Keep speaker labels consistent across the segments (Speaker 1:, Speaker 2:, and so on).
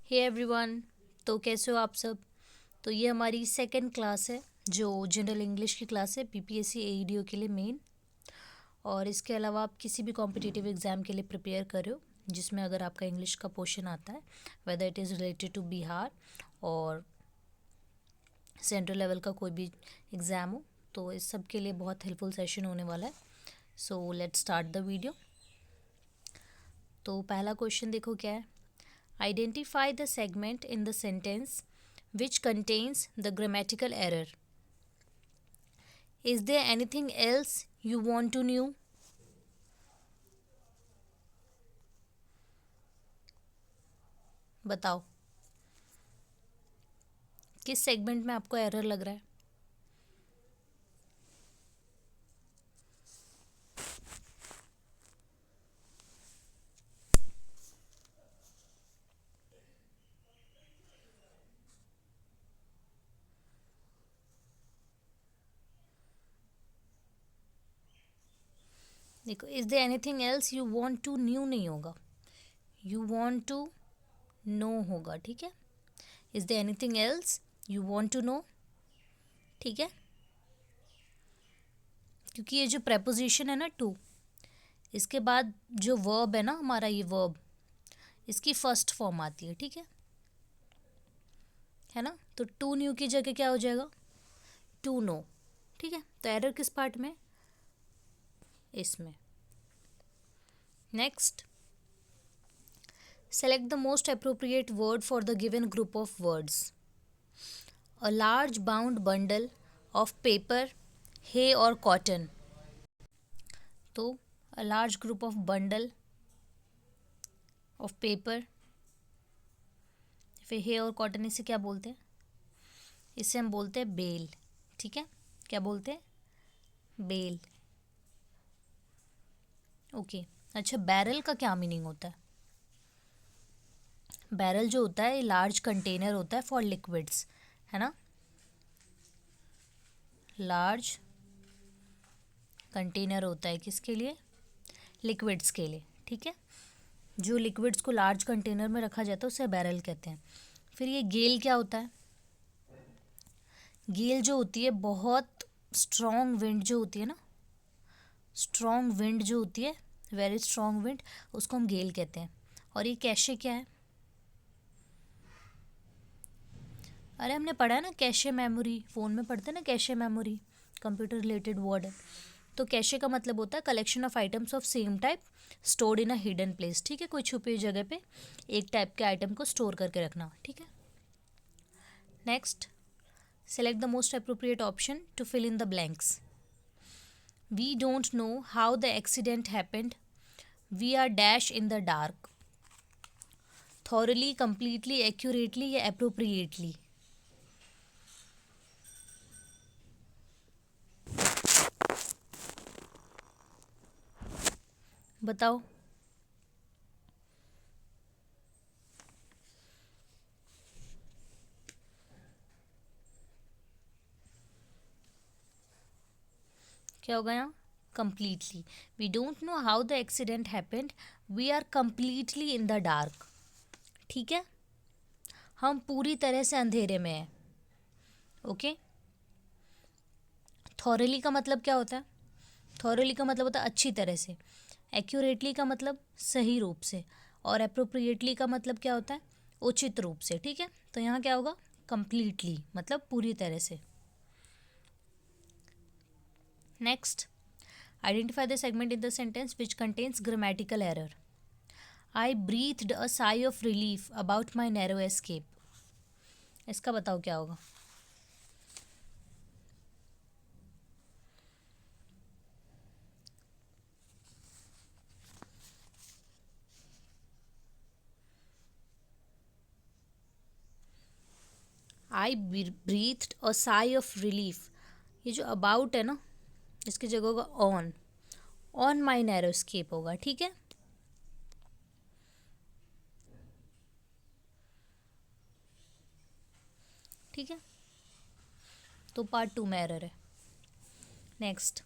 Speaker 1: Hey everyone. तो कैसे हो आप सब। तो ये हमारी सेकंड क्लास है जो जनरल इंग्लिश की क्लास है पीपीएससी एईडीओ के लिए मेन। और इसके अलावा आप किसी भी कॉम्पिटिटिव एग्ज़ाम के लिए प्रिपेयर कर रहे हो जिसमें अगर आपका इंग्लिश का पोर्शन आता है, whether it is related to Bihar और सेंट्रल लेवल का कोई भी एग्ज़ाम हो, तो इस सब के लिए बहुत हेल्पफुल सेशन होने वाला है। So let's start the video. तो पहला क्वेश्चन देखो क्या है। Identify the segment in the sentence which contains the grammatical error. Is there anything else you want to know? बताओ किस सेगमेंट में आपको एरर लग रहा है। देखो, is there anything else you want to new नहीं होगा, यू वांट टू नो होगा। ठीक है, is there anything else you want to know. ठीक है, क्योंकि ये जो प्रेपोजिशन है ना टू, इसके बाद जो वर्ब है ना हमारा, ये वर्ब इसकी फर्स्ट फॉर्म आती है। ठीक है ना। तो टू न्यू की जगह क्या हो जाएगा, टू नो। ठीक है, तो एरर किस पार्ट में, इसमें। Next, select the most appropriate word for the given group of words. A large bound bundle of paper, hay और कॉटन। तो a large group of bundle of paper, फिर hay और कॉटन, इसे क्या बोलते हैं, इसे हम बोलते हैं बेल। ठीक है, क्या बोलते हैं, बेल। ओके, अच्छा, बैरल का क्या मीनिंग होता है। बैरल जो होता है, लार्ज कंटेनर होता है फॉर लिक्विड्स, है ना। लार्ज कंटेनर होता है किसके लिए, लिक्विड्स के लिए। ठीक है, जो लिक्विड्स को लार्ज कंटेनर में रखा जाता है उसे बैरल कहते हैं। फिर ये गेल क्या होता है, गेल जो होती है बहुत स्ट्रॉन्ग विंड जो होती है ना, स्ट्रॉन्ग विंड जो होती है, वेरी स्ट्रॉन्ग विंड, उसको हम गेल कहते हैं। और ये कैशे क्या है, अरे हमने पढ़ा है ना कैशे मेमोरी, फ़ोन में पढ़ते हैं ना cache memory, computer related word है। तो कैशे का मतलब होता है collection of items of same type stored in a hidden place. ठीक है, कोई छुपी हुई जगह पे एक टाइप के आइटम को स्टोर करके रखना। ठीक है, next, select the most appropriate option to fill in the blanks. We don't know how the accident happened, we are dash in the dark. Thoroughly, completely, accurately या अप्रोप्रिएटली। बताओ, क्या होगा यहाँ, completely. We don't know how the accident happened, we are completely in the dark. ठीक है, हम पूरी तरह से अंधेरे में हैं। ओके, थॉरली का मतलब क्या होता है, थॉरली का मतलब होता है अच्छी तरह से। एक्यूरेटली का मतलब सही रूप से, और अप्रोप्रिएटली का मतलब क्या होता है, उचित रूप से। ठीक है, तो यहाँ क्या होगा, कंप्लीटली मतलब पूरी तरह से। Next, identify the segment in the sentence which contains grammatical error. I breathed a sigh of relief about my narrow escape. इसका बताओ क्या होगा। I breathed a sigh of relief, ये जो अबाउट है ना, इसकी जगह होगा on, on my narrow escape होगा। ठीक है, ठीक है, तो पार्ट 2 में एरर है। नेक्स्ट,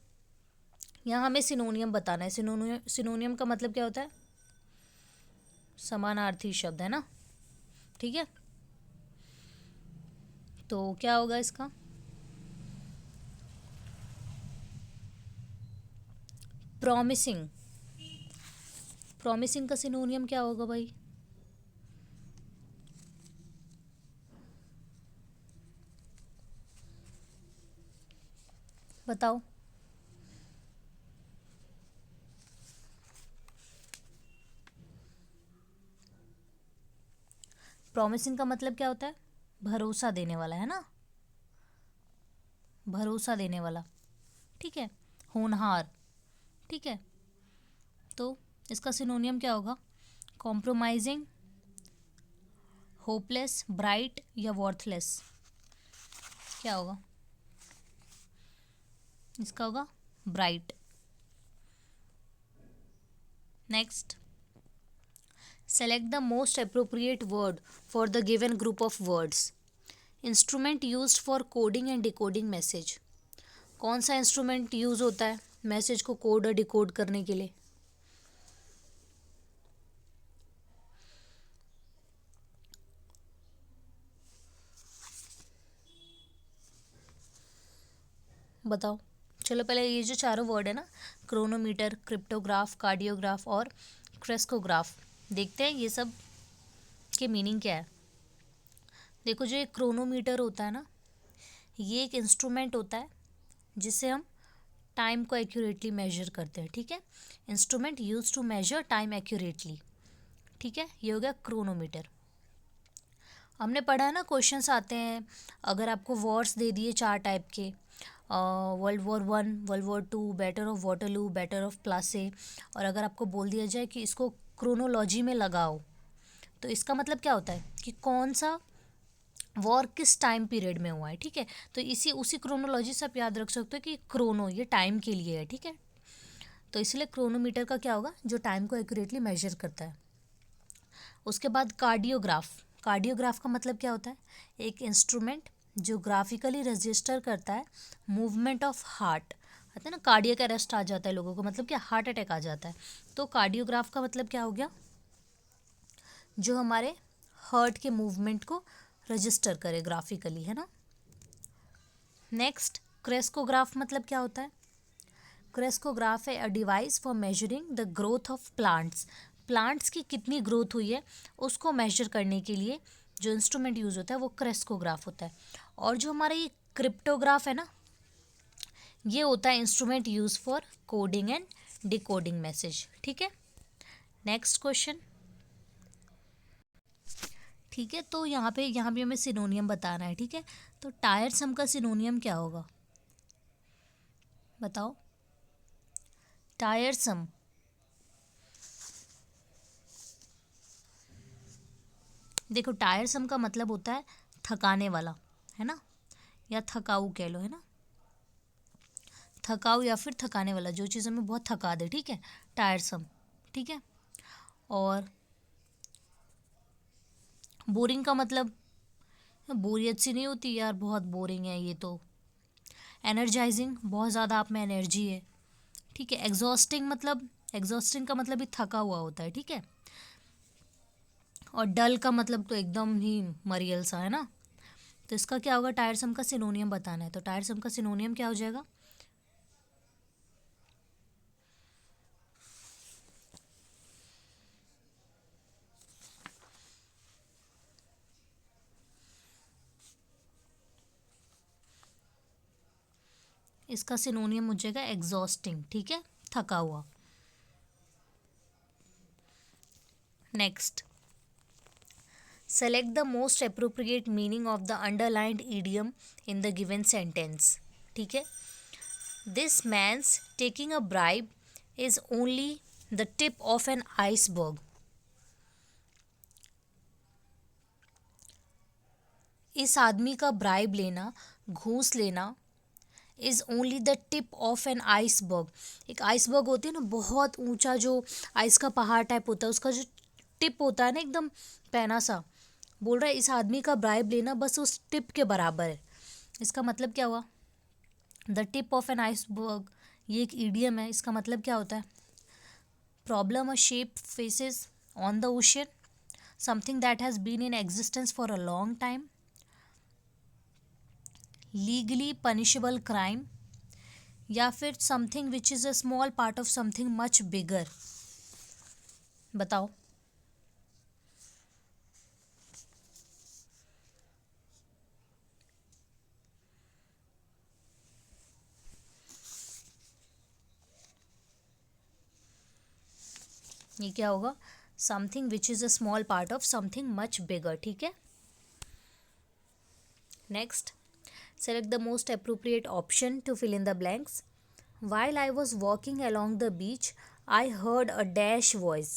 Speaker 1: यहाँ हमें सिनोनियम बताना है। सिनोनियम का मतलब क्या होता है, समानार्थी शब्द, है ना। ठीक है, तो क्या होगा इसका? प्रॉमिसिंग। प्रॉमिसिंग का सिनोनियम क्या होगा भाई? बताओ। प्रॉमिसिंग का मतलब क्या होता है? भरोसा देने वाला, है ना, भरोसा देने वाला, ठीक है, होनहार, ठीक है। तो इसका सिनोनियम क्या होगा? कॉम्प्रोमाइजिंग, होपलेस, ब्राइट या वर्थलेस? क्या होगा इसका? होगा bright. Next, select the most appropriate word for the given group of words. Instrument used for coding and decoding message. कौन सा इंस्ट्रूमेंट यूज होता है मैसेज को कोड और डिकोड करने के लिए? बताओ। चलो पहले ये जो चारों वर्ड है ना, क्रोनोमीटर, क्रिप्टोग्राफ, कार्डियोग्राफ और क्रेस्कोग्राफ, देखते हैं ये सब के मीनिंग क्या है। देखो, जो ये क्रोनोमीटर होता है ना, ये एक इंस्ट्रूमेंट होता है जिससे हम टाइम को एक्यूरेटली मेजर करते हैं, ठीक है। Instrument use to measure time accurately, ठीक है, ये हो गया क्रोनोमीटर। हमने पढ़ा है ना, क्वेश्चंस आते हैं अगर आपको वॉर्स दे दिए चार टाइप के, world war 1, world war 2, battle of Waterloo, battle of Plassey, और अगर आपको बोल दिया जाए कि इसको क्रोनोलॉजी में लगाओ, तो इसका मतलब क्या होता है कि कौन सा वॉर किस टाइम पीरियड में हुआ है, ठीक है। तो उसी क्रोनोलॉजी से आप याद रख सकते हो कि क्रोनो ये टाइम के लिए है, ठीक है। तो इसलिए क्रोनोमीटर का क्या होगा? जो टाइम को एक्यूरेटली मेजर करता है। उसके बाद कार्डियोग्राफ। कार्डियोग्राफ का मतलब क्या होता है? एक इंस्ट्रूमेंट जो ग्राफिकली रजिस्टर करता है मूवमेंट ऑफ हार्ट। कहते हैं ना कार्डियक अरेस्ट आ जाता है लोगों को, मतलब क्या, हार्ट अटैक आ जाता है। तो कार्डियोग्राफ का मतलब क्या हो गया? जो हमारे हार्ट के मूवमेंट को रजिस्टर करे ग्राफिकली, है ना। नेक्स्ट, क्रेस्कोग्राफ मतलब क्या होता है? क्रेस्कोग्राफ है a device for measuring the growth of plants. Plants की कितनी ग्रोथ हुई है उसको मेजर करने के लिए जो इंस्ट्रूमेंट यूज होता है वो क्रेस्कोग्राफ होता है। और जो हमारा ये क्रिप्टोग्राफ है ना, ये होता है instrument use for coding and decoding message, ठीक है। नेक्स्ट क्वेश्चन, ठीक है। तो यहाँ पे हमें सिनोनियम बताना है, ठीक है। तो टायरसम का सिनोनियम क्या होगा? बताओ। टायरसम, देखो टायरसम का मतलब होता है थकाने वाला, है ना, या थकाऊ कह लो, है ना, थकाऊ या फिर थकाने वाला, जो चीज़ हमें बहुत थका दे, ठीक है, टायरसम, ठीक है। और बोरिंग का मतलब, बोरियत सी नहीं होती यार, बहुत बोरिंग है ये तो। एनर्जाइजिंग, बहुत ज़्यादा आप में एनर्जी है, ठीक है। एग्जॉस्टिंग मतलब, एग्जॉस्टिंग का मतलब भी थका हुआ होता है, ठीक है। और डल का मतलब तो एकदम ही मरियल सा, है ना। तो इसका क्या होगा? टायरसम का सिनोनियम बताना है, तो टायरसम का सिनोनियम क्या हो जाएगा? इसका सिनोनियम हो जाएगा एग्जॉस्टिंग, ठीक है, थका हुआ। Next, select the most appropriate meaning of the underlined idiom in the given sentence, ठीक है। This man's taking a bribe is only the tip of an iceberg. इस आदमी का ब्राइब लेना, घूस लेना, is only the tip of an iceberg. एक iceberg होती है ना, बहुत ऊंचा जो आइस का पहाड़ टाइप होता है, उसका जो टिप होता है ना एकदम पैना सा, बोल रहा है इस आदमी का ब्राइब लेना बस उस टिप के बराबर है। इसका मतलब क्या हुआ? The tip of an iceberg, ये एक ईडियम है। इसका मतलब क्या होता है? Problem a shape faces on the ocean, something that has been in existence for a long time, legally punishable crime, या फिर something which is a small part of something much bigger. बताओ। ये क्या होगा? Something which is a small part of something much bigger. ठीक है, next, select the most appropriate option to fill in the blanks. While I was walking along the beach, I heard a dash voice.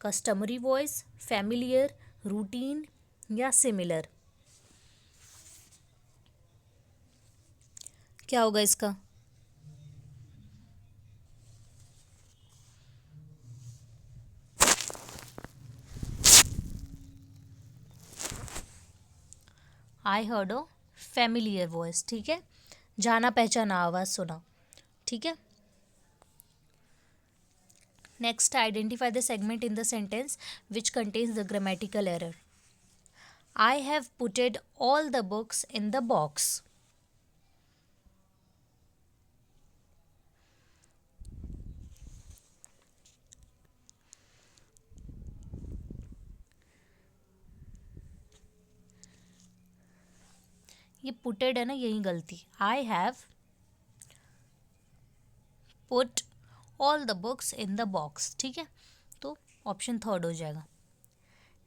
Speaker 1: Customary voice, familiar, routine या similar? क्या होगा इसका? I heard a familiar voice. ठीक है, जाना पहचाना आवाज़ सुना। ठीक है, next, identify the segment in the sentence which contains the grammatical error. I have putted all the books in the box. ये पुटेड है ना, यही गलती। I have put all the books in the box. ठीक है, तो option third हो जाएगा।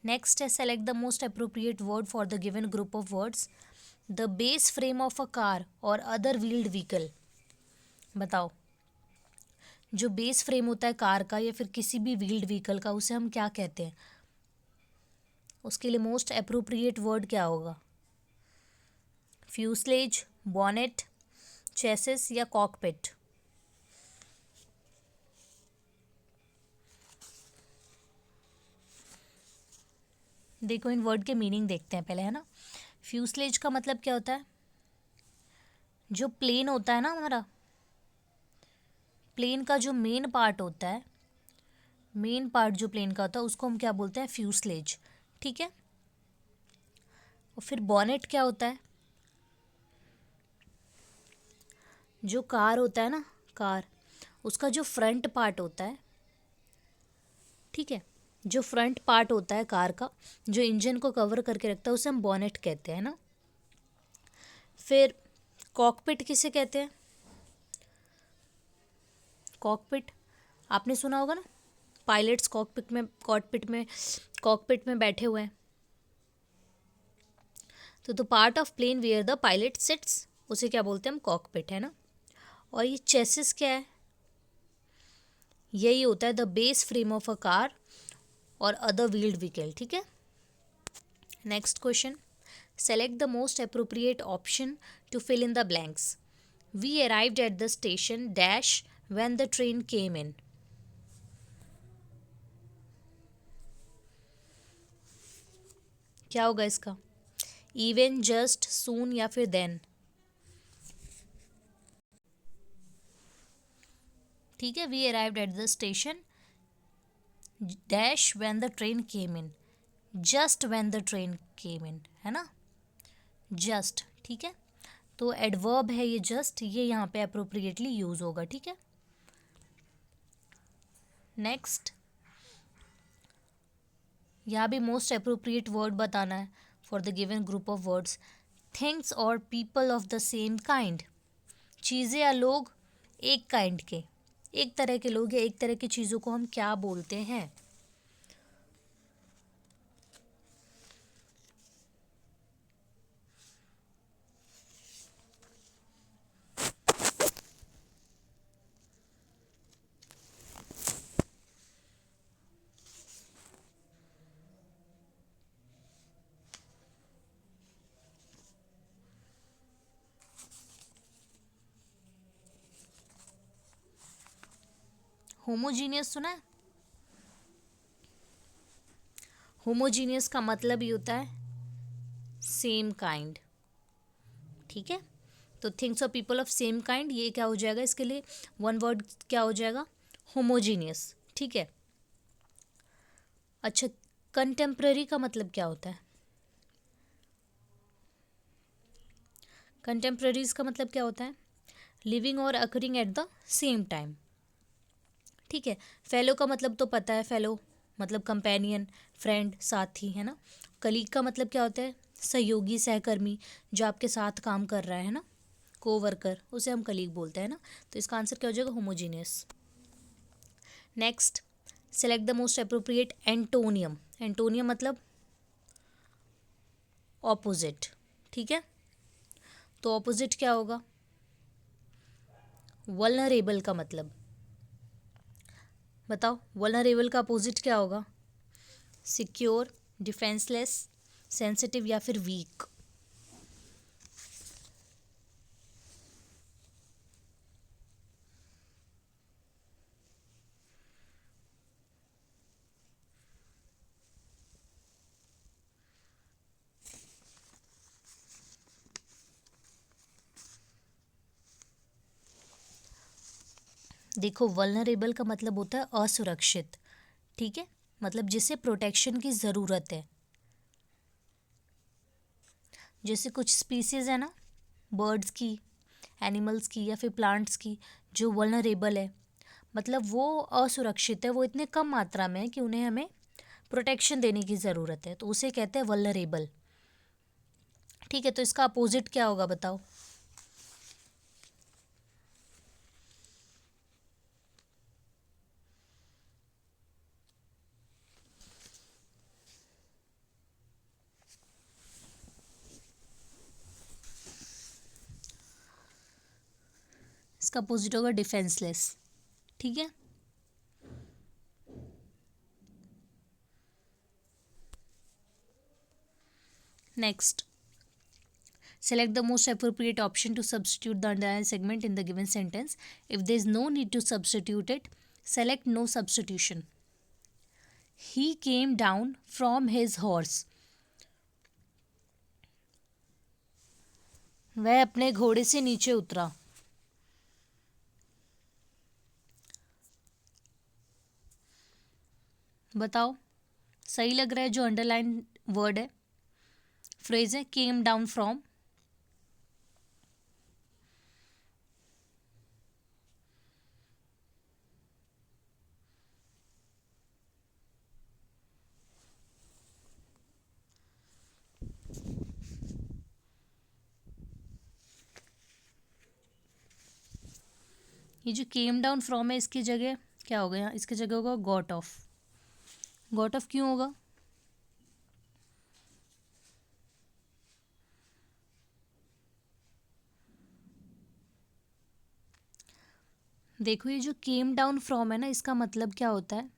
Speaker 1: नेक्स्ट है, select the most appropriate word for the given group of words. The base frame of a car और अदर व्हील्ड व्हीकल। बताओ, जो base frame होता है कार का या फिर किसी भी व्हील्ड व्हीकल का, उसे हम क्या कहते हैं? उसके लिए मोस्ट अप्रोप्रिएट वर्ड क्या होगा? फ्यूसलेज, बॉनेट, चेसिस या कॉकपिट? देखो, इन वर्ड के मीनिंग देखते हैं पहले, है ना। फ्यूसलेज का मतलब क्या होता है? जो प्लेन होता है ना हमारा, प्लेन का जो मेन पार्ट होता है, मेन पार्ट जो प्लेन का होता है उसको हम क्या बोलते हैं? फ्यूसलेज। ठीक है, और फिर बॉनेट क्या होता है? जो कार होता है ना, कार, उसका जो फ्रंट पार्ट होता है, ठीक है, जो फ्रंट पार्ट होता है कार का, जो इंजन को कवर करके रखता है, उसे हम बॉनेट कहते हैं ना। फिर कॉकपिट किसे कहते हैं? कॉकपिट आपने सुना होगा ना, पायलट्स कॉकपिट में बैठे हुए हैं। तो the part of plane where the pilot sits, उसे क्या बोलते हैं हम? कॉकपिट, है ना। और ये चेसिस क्या है? यही होता है the base frame of a car और अदर व्हील्ड व्हीकल। ठीक है, next question, select the most appropriate option to fill in the blanks. We arrived at the station dash when the train came in. क्या होगा इसका? Even, just, सून या फिर then? ठीक है, we arrived at the station dash when the train came in, just when the train came in, है ना, just. ठीक है, तो एडवर्ब है ये जस्ट, ये यहाँ पे अप्रोप्रिएटली यूज होगा। ठीक है, नेक्स्ट, यहाँ भी मोस्ट अप्रोप्रिएट वर्ड बताना है for the given group of words. Things और people of the same kind. चीज़ें या लोग एक काइंड के, एक तरह के लोग या एक तरह की चीज़ों को हम क्या बोलते हैं? होमोजीनियस सुना है? होमोजीनियस का मतलब ही होता है सेम काइंड। ठीक है, तो थिंग्स और पीपल ऑफ सेम काइंड, ये क्या हो जाएगा इसके लिए? वन वर्ड क्या हो जाएगा? होमोजीनियस। ठीक है, अच्छा, कंटेम्प्ररी का मतलब क्या होता है? कंटेम्प्ररीज का मतलब क्या होता है? लिविंग और occurring at the same time. ठीक है। फेलो का मतलब तो पता है, फेलो मतलब कंपेनियन, फ्रेंड, साथी, है ना। कलीग का मतलब क्या होता है? सहयोगी, सहकर्मी, जो आपके साथ काम कर रहा है ना, कोवर्कर, उसे हम कलीग बोलते हैं ना। तो इसका आंसर क्या हो जाएगा? Homogeneous. Next, select the most appropriate antonym. Antonym मतलब ऑपोजिट। ठीक है, तो ऑपोजिट क्या होगा? वल्नरेबल का मतलब बताओ, वल्नरेबल का अपोजिट क्या होगा? सिक्योर, डिफेंसलेस, सेंसिटिव या फिर वीक। देखो, वल्नरेबल का मतलब होता है असुरक्षित। ठीक है, मतलब जिसे प्रोटेक्शन की ज़रूरत है। जैसे कुछ स्पीसीज है ना, बर्ड्स की, एनिमल्स की या फिर प्लांट्स की, जो वल्नरेबल है, मतलब वो असुरक्षित है, वो इतने कम मात्रा में है कि उन्हें हमें प्रोटेक्शन देने की ज़रूरत है, तो उसे कहते हैं वल्नरेबल। ठीक है, तो इसका अपोजिट क्या होगा बताओ? इसका अपोजिट होगा डिफेंसलेस। ठीक है, next, select the most appropriate option to substitute the underlined segment in the given sentence. If there is no need to substitute it, select no substitution. He came down from his horse. वह अपने घोड़े से नीचे उतरा। बताओ, सही लग रहा है जो अंडरलाइन वर्ड है, फ्रेज है, केम डाउन फ्रॉम। ये जो केम डाउन फ्रॉम है, इसकी जगह क्या होगा? यहाँ इसकी जगह होगा गॉट ऑफ। गॉट ऑफ क्यों होगा? देखो, ये जो केम डाउन फ्रॉम है ना, इसका मतलब क्या होता है?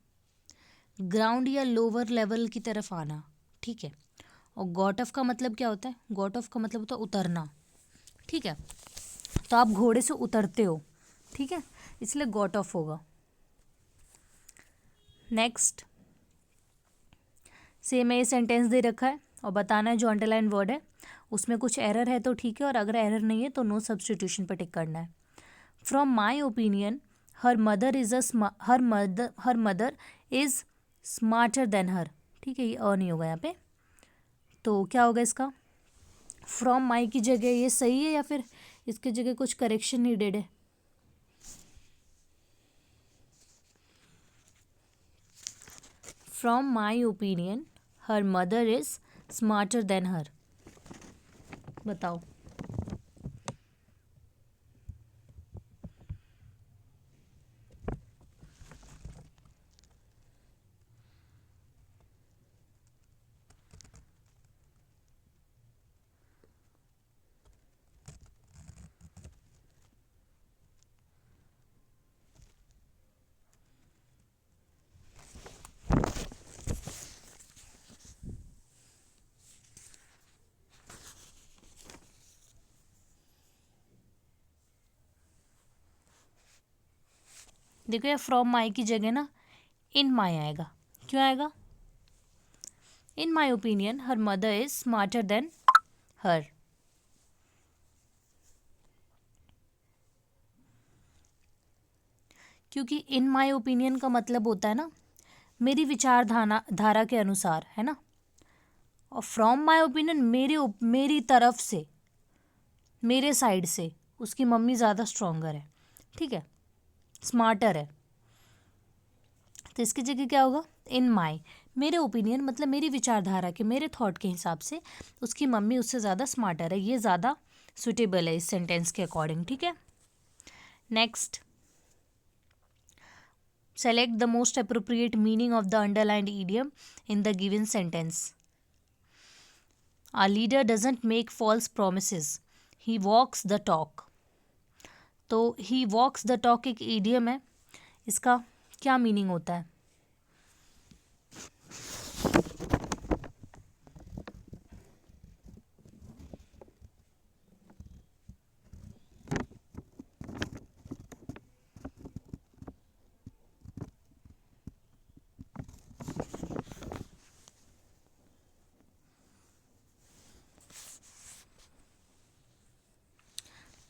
Speaker 1: ग्राउंड या लोअर लेवल की तरफ आना। ठीक है, और गॉट ऑफ का मतलब क्या होता है? गॉट ऑफ का मतलब होता है उतरना। ठीक है, तो आप घोड़े से उतरते हो, ठीक है, इसलिए गॉट ऑफ होगा। नेक्स्ट, सेम ये सेंटेंस दे रखा है और बताना है जो अंडरलाइन वर्ड है उसमें कुछ एरर है तो ठीक है, और अगर एरर नहीं है तो नो सब्सटीट्यूशन पर टिक करना है। From my opinion her mother is her mother is smarter than her. ठीक है, ये नहीं होगा यहाँ पे, तो क्या होगा इसका? फ्रॉम माई की जगह ये सही है या फिर इसकी जगह कुछ करेक्शन नीडेड है? From my opinion her mother is smarter than her. बताओ, देखो ये फ्रॉम माई की जगह ना इन माई आएगा। क्यों आएगा? In my opinion her mother is smarter than her. क्योंकि इन माई ओपिनियन का मतलब होता है ना, मेरी विचारधारा धारा के अनुसार, है ना। और फ्रॉम माई ओपिनियन, मेरी तरफ से, मेरे साइड से उसकी मम्मी ज़्यादा स्ट्रोंगर है, ठीक है, स्मार्टर है। तो इसकी जगह क्या होगा, इन माई, मेरे ओपिनियन मतलब मेरी विचारधारा के, मेरे थॉट के हिसाब से उसकी मम्मी उससे ज़्यादा स्मार्टर है। ये ज़्यादा सुटेबल है इस सेंटेंस के अकॉर्डिंग, ठीक है। Next, select the most appropriate meaning of the underlined idiom in the given sentence. Our leader doesn't make false promises, he walks the talk. तो ही वॉक्स द टॉक एक idiom है, इसका क्या meaning होता है?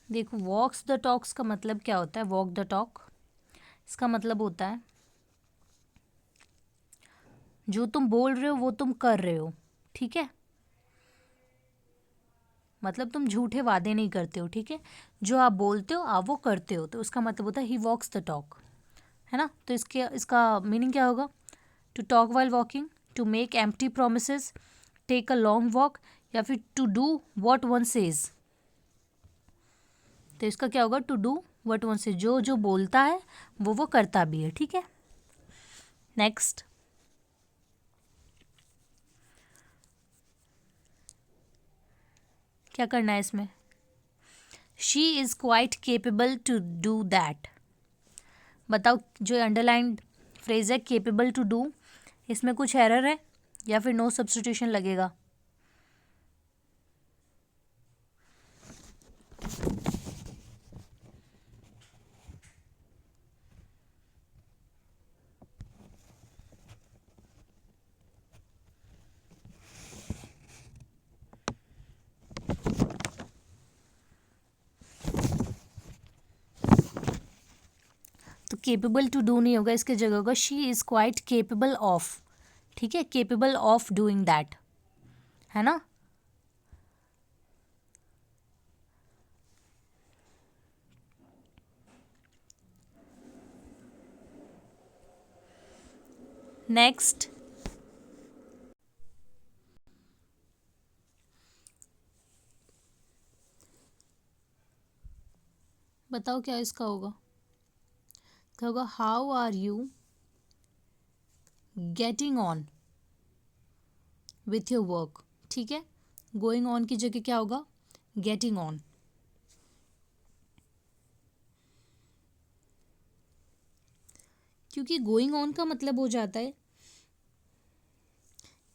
Speaker 1: देखो, वॉक्स द टॉक्स का मतलब क्या होता है? वॉक द टॉक, इसका मतलब होता है जो तुम बोल रहे हो वो तुम कर रहे हो, ठीक है। मतलब तुम झूठे वादे नहीं करते हो, ठीक है। जो आप बोलते हो आप वो करते हो, तो उसका मतलब होता है ही वॉक्स द टॉक, है ना। तो इसका मीनिंग क्या होगा? To talk while walking, to make empty promises, take a long walk, या फिर to do what one says. तो इसका क्या होगा? टू डू वट वन से, जो जो बोलता है वो करता भी है, ठीक है। नेक्स्ट, क्या करना है इसमें? She is quite capable to do that. बताओ, जो अंडरलाइंड फ्रेज है केपेबल टू डू, इसमें कुछ एरर है या फिर नो सब्स्टिट्यूशन लगेगा? तो केपेबल टू डू नहीं होगा, इसके जगह होगा she is quite capable of, ठीक है, केपेबल ऑफ डूइंग दैट, है ना। नेक्स्ट, बताओ क्या इसका होगा? क्या होगा? How are you getting on with your work, ठीक है। गोइंग ऑन की जगह क्या होगा? Getting on. क्योंकि गोइंग ऑन का मतलब हो जाता है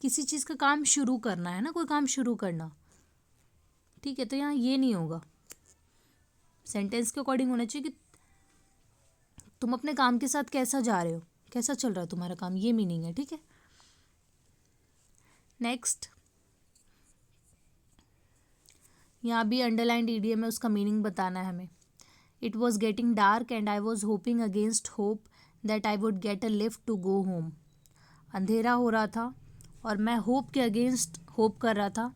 Speaker 1: किसी चीज़ का काम शुरू करना, है ना, कोई काम शुरू करना, ठीक है। तो यहाँ ये नहीं होगा, सेंटेंस के अकॉर्डिंग होना चाहिए कि तुम अपने काम के साथ कैसा जा रहे हो, कैसा चल रहा है तुम्हारा काम, ये मीनिंग है, ठीक है। नेक्स्ट, यहाँ भी अंडरलाइंड ईडीएम है, उसका मीनिंग बताना है हमें। It was getting dark and I was hoping against hope that I would get a lift to go home. अंधेरा हो रहा था और मैं होप के अगेंस्ट होप कर रहा था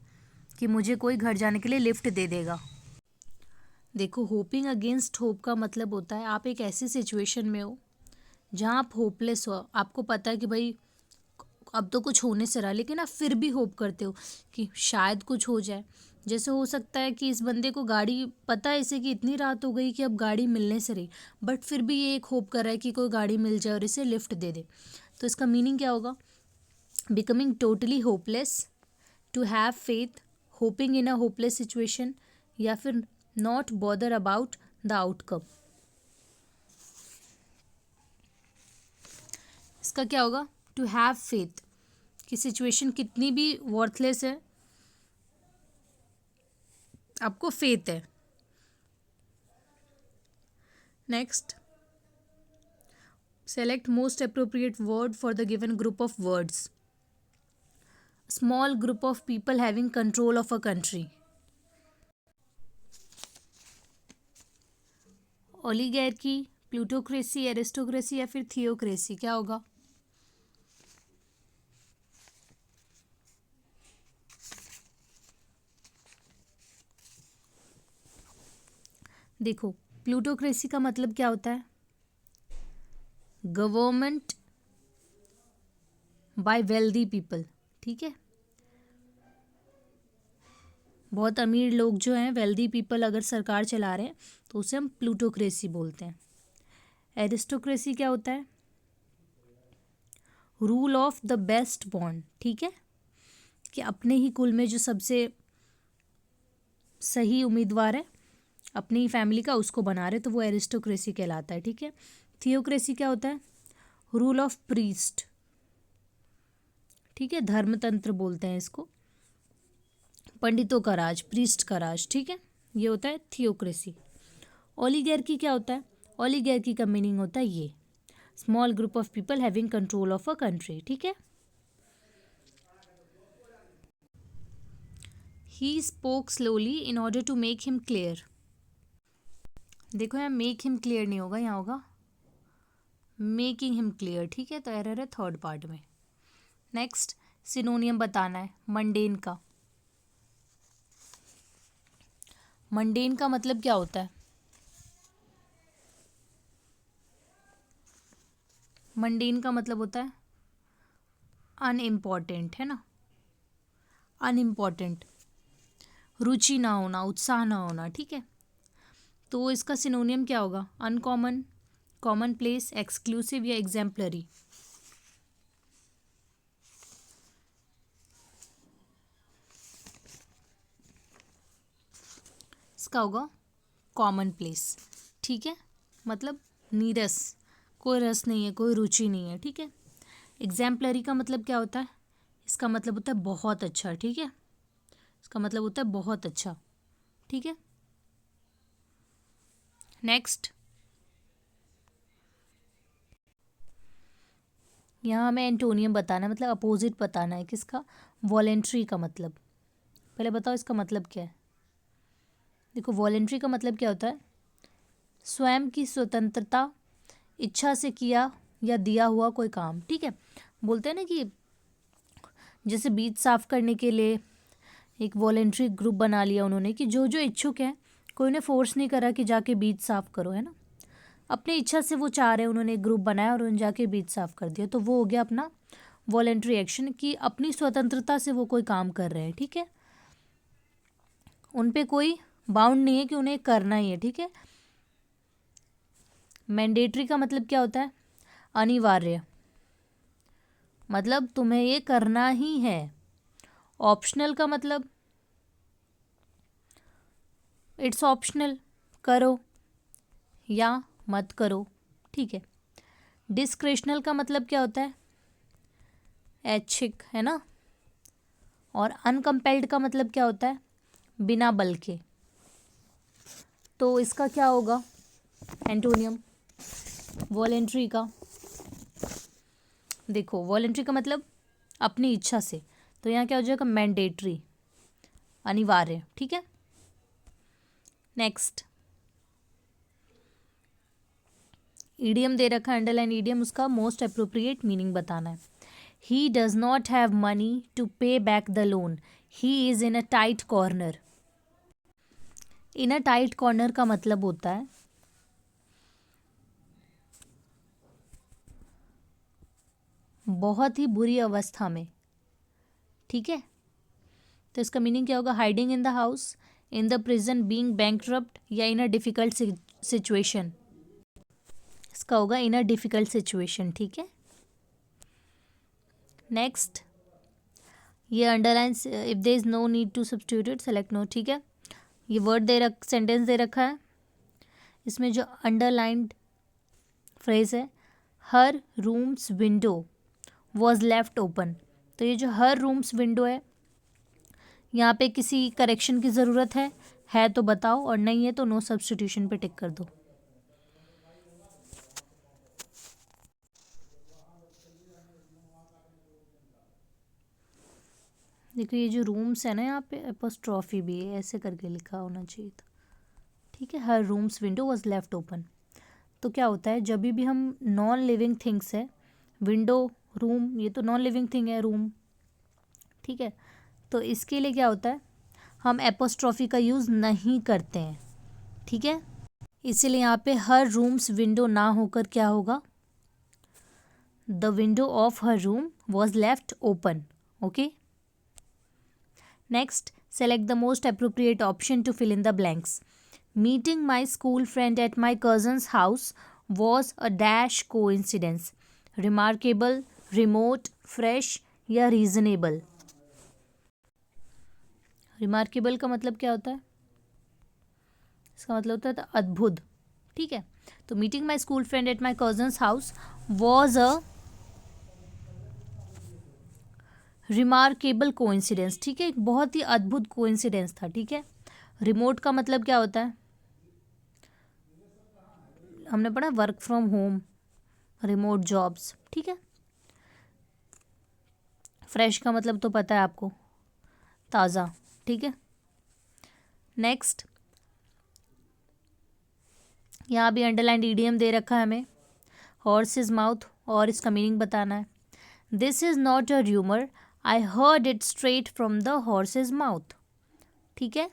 Speaker 1: कि मुझे कोई घर जाने के लिए लिफ्ट दे देगा। देखो, होपिंग अगेंस्ट होप का मतलब होता है आप एक ऐसी सिचुएशन में हो जहाँ आप होपलेस हो, आपको पता है कि भाई अब तो कुछ होने से रहा, लेकिन आप फिर भी होप करते हो कि शायद कुछ हो जाए। जैसे हो सकता है कि इस बंदे को गाड़ी, पता है इसे कि इतनी रात हो गई कि अब गाड़ी मिलने से रही, बट फिर भी ये एक होप कर रहा है कि कोई गाड़ी मिल जाए और इसे लिफ्ट दे दे। तो इसका मीनिंग क्या होगा? Becoming totally hopeless, to have faith, hoping in a hopeless situation, या फिर not bother about the outcome. इसका क्या होगा? टू हैव फेथ, कि सिचुएशन कितनी भी वर्थलेस है, आपको फेथ है। Next, select most appropriate word for the given group of words. Small group of people having control of a country. Oligarchy, plutocracy, aristocracy, या फिर थियोक्रेसी, क्या होगा? देखो, प्लूटोक्रेसी का मतलब क्या होता है? गवर्नमेंट बाय वेल्दी पीपल, ठीक है। बहुत अमीर लोग जो हैं, वेल्दी पीपल अगर सरकार चला रहे हैं तो उसे हम प्लूटोक्रेसी बोलते हैं। एरिस्टोक्रेसी क्या होता है? Rule of the best born, ठीक है, कि अपने ही कुल में जो सबसे सही उम्मीदवार है अपनी ही फैमिली का, उसको बना रहे, तो वो एरिस्टोक्रेसी कहलाता है, ठीक है। थियोक्रेसी क्या होता है? रूल ऑफ प्रीस्ट, ठीक है, धर्मतंत्र बोलते हैं इसको, पंडितों का राज, प्रीस्ट का राज, ठीक है, ये होता है थियोक्रेसी। ओलिगैर्की क्या होता है? ओलिगैर्की का मीनिंग होता है ये, small group of people having control of a country, ठीक है। He spoke slowly in order to make him clear. देखो यहाँ मेक हिम क्लियर नहीं होगा, यहाँ होगा मेकिंग हिम क्लियर, ठीक है, तो एरर है थर्ड पार्ट में। नेक्स्ट, सिनोनियम बताना है मंडेन का। मंडेन का मतलब क्या होता है? मंडेन का मतलब होता है अनइम्पॉर्टेंट, है ना, अनइम्पॉर्टेंट, रुचि ना होना, उत्साह ना होना, ठीक है। तो इसका सिनोनियम क्या होगा? अनकॉमन, कॉमन प्लेस, एक्सक्लूसिव या एग्जाम्पलरी। इसका होगा कॉमन प्लेस, ठीक है, मतलब नीरस, कोई रस नहीं है, कोई रुचि नहीं है, ठीक है। एग्जाम्पलरी का मतलब क्या होता है? इसका मतलब होता है बहुत अच्छा, ठीक है, इसका मतलब होता है बहुत अच्छा, ठीक है। नेक्स्ट, यहाँ हमें एंटोनियम बताना है, मतलब अपोजिट बताना है किसका? वॉलेंट्री का मतलब। पहले बताओ इसका मतलब क्या है? देखो, वॉलेंट्री का मतलब क्या होता है? स्वयं की स्वतंत्रता, इच्छा से किया या दिया हुआ कोई काम, ठीक है। बोलते हैं ना कि जैसे बीज साफ करने के लिए एक वॉलेंट्री ग्रुप बना लिया उन्होंने, कि जो जो इच्छुक हैं, कोई उन्हें फोर्स नहीं करा कि जाके बीज साफ करो, है ना, अपनी इच्छा से वो चाह रहे हैं, उन्होंने एक ग्रुप बनाया और उन्होंने जाके बीज साफ कर दिया, तो वो हो गया अपना वॉलेंट्री एक्शन, कि अपनी स्वतंत्रता से वो कोई काम कर रहे हैं, ठीक है, उन पे कोई बाउंड नहीं है कि उन्हें करना ही है, ठीक है। मैंडेटरी का मतलब क्या होता है? अनिवार्य, मतलब तुम्हें ये करना ही है। ऑप्शनल का मतलब इट्स ऑप्शनल, करो या मत करो, ठीक है। डिस्क्रिशनल का मतलब क्या होता है? ऐच्छिक, है ना। और अनकम्पेल्ड का मतलब क्या होता है? बिना बल के। तो इसका क्या होगा एंटोनियम वॉलेंट्री का? देखो, वॉलेंट्री का मतलब अपनी इच्छा से, तो यहाँ क्या हो जाएगा? मैंडेटरी, अनिवार्य, ठीक है। नेक्स्ट, ईडियम दे रखा है, अंडरलाइन ईडियम, उसका मोस्ट अप्रोप्रिएट मीनिंग बताना है। He does not have money to pay back the loan, he is in a tight corner. In a tight corner का मतलब होता है बहुत ही बुरी अवस्था में, ठीक है। तो इसका मीनिंग क्या होगा? Hiding in the house, in the prison, being bankrupt, या इन अ डिफिकल्ट सिचुएशन। इसका होगा इन अ डिफिकल्ट सिचुएशन, ठीक है। नेक्स्ट, ये underline, if there is no need to substitute select no, ठीक है। ये वर्ड सेंटेंस दे रखा है, इसमें जो अंडरलाइंड फ्रेज है, her room's window was left open, तो ये जो हर रूम्स विंडो है, यहाँ पे किसी करेक्शन की ज़रूरत है तो बताओ, और नहीं है तो नो सब्स्टिट्यूशन पे टिक कर दो। देखो, ये जो रूम्स है ना, यहाँ पे एपोस्ट्रॉफी भी है, ऐसे करके लिखा होना चाहिए था, ठीक है। Her room's window was left open. तो क्या होता है, जब भी हम नॉन लिविंग थिंग्स है, विंडो, रूम, ये तो नॉन लिविंग थिंग है रूम, ठीक है, तो इसके लिए क्या होता है, हम एपोस्ट्रॉफी का यूज़ नहीं करते हैं, ठीक है। इसीलिए यहाँ पे हर रूम्स विंडो ना होकर क्या होगा, the window of her room was left open. Okay. Next, select the most appropriate option to fill in the blanks. Meeting my school friend at my cousin's house was a dash coincidence. Remarkable, remote, fresh या reasonable. Remarkable का मतलब क्या होता है? इसका मतलब होता है अद्भुत. ठीक है. तो meeting my school friend at my cousin's house was a remarkable coincidence. ठीक है, एक बहुत ही अद्भुत कोइंसिडेंस था. ठीक है. रिमोट का मतलब क्या होता है, हमने पढ़ा work from home, remote jobs. ठीक है. फ्रेश का मतलब तो पता है आपको, ताज़ा. ठीक है. नेक्स्ट, यहाँ भी अंडरलाइंड ईडियम दे रखा है हमें, हॉर्स इज माउथ, और इसका मीनिंग बताना है. This is not a rumour, I heard it straight from the horse's mouth. ठीक है.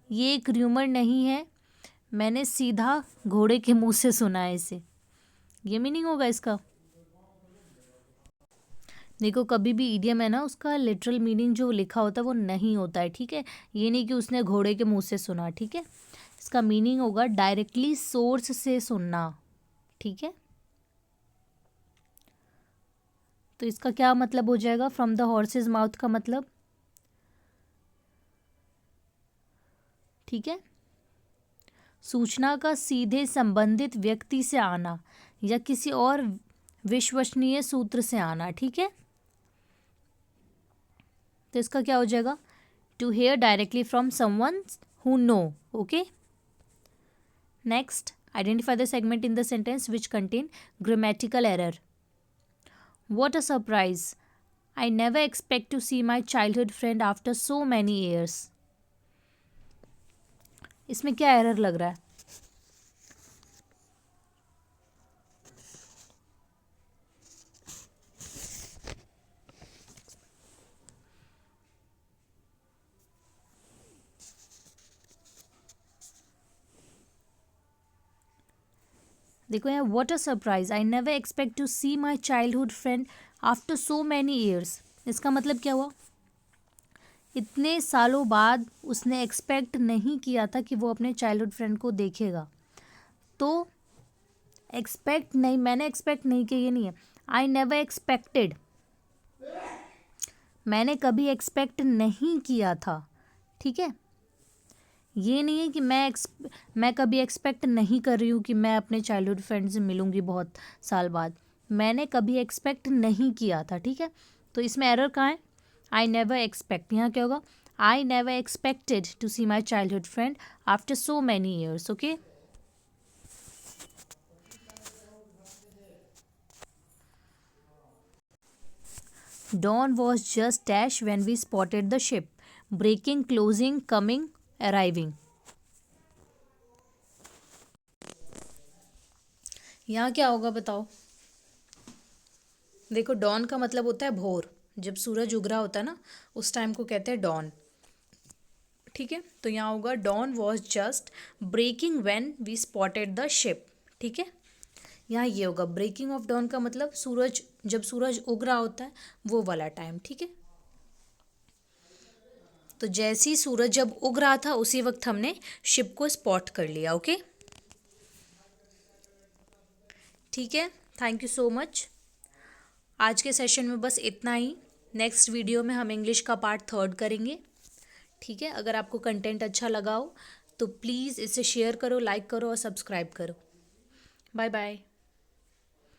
Speaker 1: ये एक र्यूमर नहीं है, मैंने सीधा घोड़े के मुंह से सुना है इसे. ये मीनिंग होगा इसका. देखो, कभी भी ईडियम है ना, उसका लिटरल मीनिंग जो लिखा होता है वो नहीं होता है. ठीक है. ये नहीं कि उसने घोड़े के मुंह से सुना. ठीक है. इसका मीनिंग होगा डायरेक्टली सोर्स से सुनना. ठीक है. तो इसका क्या मतलब हो जाएगा, फ्रॉम द हॉर्सेज माउथ का मतलब. ठीक है. सूचना का सीधे संबंधित व्यक्ति से आना या किसी और विश्वसनीय सूत्र से आना. ठीक है. तो इसका क्या हो जाएगा, to hear directly from someone who know. Okay. Next, identify the segment in the sentence which contain grammatical error. What a surprise. I never expect to see my childhood friend after so many years. इसमें क्या error लग रहा है, देखो यहाँ, what a surprise, I never expect to see my childhood friend after so many years. इसका मतलब क्या हुआ, इतने सालों बाद उसने एक्सपेक्ट नहीं किया था कि वो अपने चाइल्डहुड फ्रेंड को देखेगा. तो एक्सपेक्ट नहीं, मैंने एक्सपेक्ट नहीं किया, ये नहीं है. आई नेवर एक्सपेक्टेड, मैंने कभी एक्सपेक्ट नहीं किया था. ठीक है. ये नहीं है कि मैं कभी एक्सपेक्ट नहीं कर रही हूँ कि मैं अपने चाइल्डहुड फ्रेंड से मिलूँगी बहुत साल बाद. मैंने कभी एक्सपेक्ट नहीं किया था. ठीक है. तो इसमें एरर कहाँ है, आई नेवर एक्सपेक्ट. यहाँ क्या होगा, I never expected to see my childhood friend after so many years. Okay. Dawn was just dash when we spotted the ship. Breaking, closing, coming, arriving. यहाँ क्या होगा बताओ. देखो, डॉन का मतलब होता है भोर, जब सूरज उग रहा होता है ना, उस टाइम को कहते हैं डॉन. ठीक है. तो यहाँ होगा dawn was just breaking when we spotted the ship. ठीक है. यहाँ ये होगा, ब्रेकिंग ऑफ डॉन का मतलब सूरज, जब सूरज उग रहा होता है वो वाला टाइम. ठीक है. तो जैसे ही सूरज जब उग रहा था उसी वक्त हमने शिप को स्पॉट कर लिया. ओके. ठीक है. Thank you so much. आज के सेशन में बस इतना ही. नेक्स्ट वीडियो में हम इंग्लिश का पार्ट 3 करेंगे. ठीक है. अगर आपको कंटेंट अच्छा लगा हो तो प्लीज़ इसे शेयर करो, लाइक करो और सब्सक्राइब करो. Bye bye.